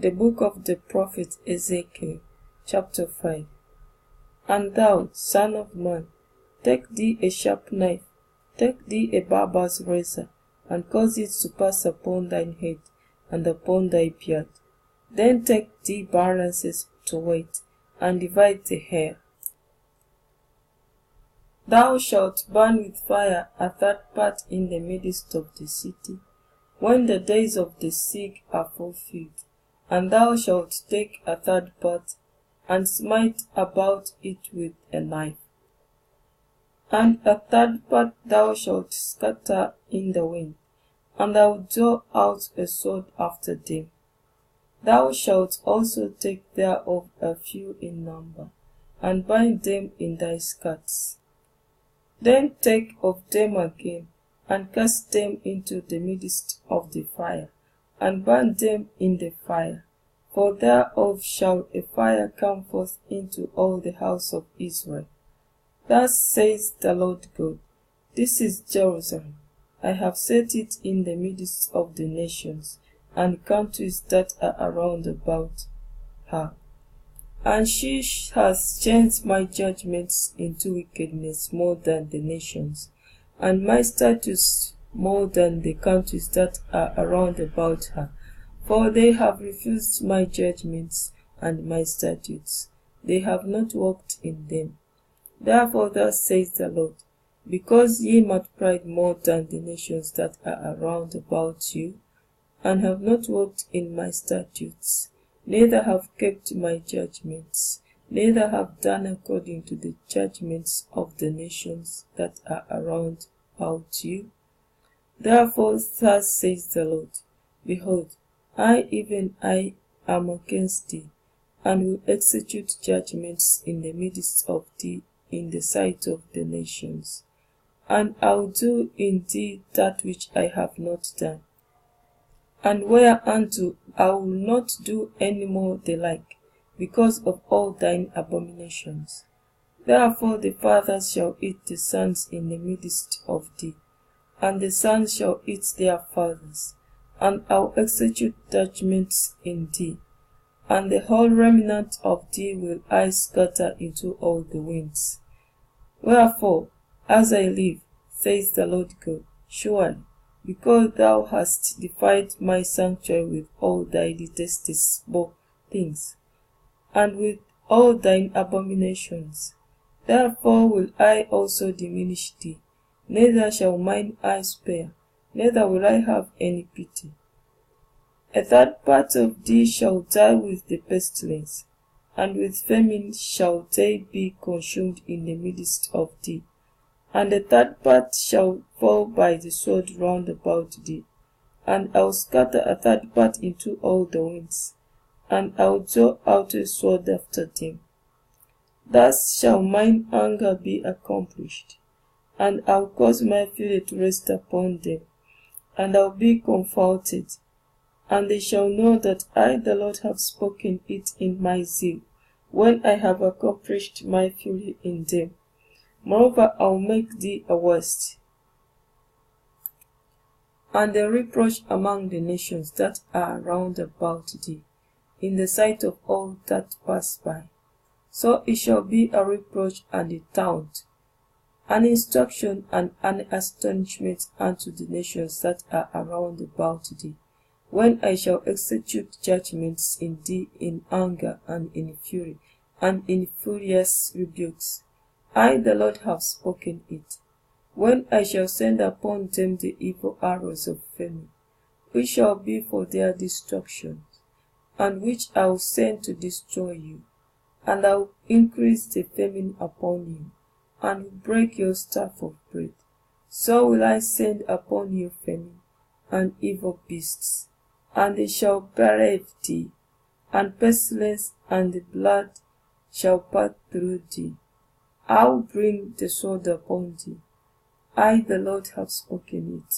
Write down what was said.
The book of the prophet Ezekiel, chapter 5. And thou, son of man, take thee a sharp knife, take thee a barber's razor, and cause it to pass upon thine head, and upon thy beard. Then take thee balances to weight, and divide the hair. Thou shalt burn with fire a third part in the midst of the city, when the days of the sick are fulfilled. And thou shalt take a third part, and smite about it with a knife. And a third part thou shalt scatter in the wind, and thou draw out a sword after them. Thou shalt also take thereof a few in number, and bind them in thy skirts. Then take of them again, and cast them into the midst of the fire, and burn them in the fire. For thereof shall a fire come forth into all the house of Israel. Thus says the Lord God, This is Jerusalem. I have set it in the midst of the nations, and countries that are around about her. And she has changed my judgments into wickedness more than the nations, and my statutes more than the countries that are around about her. For they have refused my judgments and my statutes. They have not walked in them. Therefore thus says the Lord, because ye multiplied more than the nations that are around about you, and have not walked in my statutes, neither have kept my judgments, neither have done according to the judgments of the nations that are around about you. Therefore thus says the Lord, Behold, I, even I, am against thee, and will execute judgments in the midst of thee in the sight of the nations. And I will do in thee that which I have not done, and whereunto I will not do any more the like, because of all thine abominations. Therefore the fathers shall eat the sons in the midst of thee, and the sons shall eat their fathers, and I will execute judgments in thee, and the whole remnant of thee will I scatter into all the winds. Wherefore, as I live, says the Lord God, surely, because thou hast defied my sanctuary with all thy detestable things, and with all thine abominations, therefore will I also diminish thee, neither shall mine eye spare, neither will I have any pity. A third part of thee shall die with the pestilence, and with famine shall they be consumed in the midst of thee. And a third part shall fall by the sword round about thee, and I will scatter a third part into all the winds, and I will draw out a sword after them. Thus shall mine anger be accomplished, and I will cause my fury to rest upon them, and I will be comforted, and they shall know that I, the Lord, have spoken it in my zeal, when I have accomplished my fury in them. Moreover, I will make thee a waste, and a reproach among the nations that are round about thee, in the sight of all that pass by. So it shall be a reproach and a taunt, an instruction and an astonishment unto the nations that are around about thee, when I shall execute judgments in thee in anger and in fury, and in furious rebukes. I, the Lord, have spoken it. When I shall send upon them the evil arrows of famine, which shall be for their destruction, and which I will send to destroy you, and I will increase the famine upon you, and will break your staff of bread. So will I send upon you famine and evil beasts, and they shall bereft thee, and pestilence and the blood shall pass through thee. I will bring the sword upon thee. I, the Lord, have spoken it.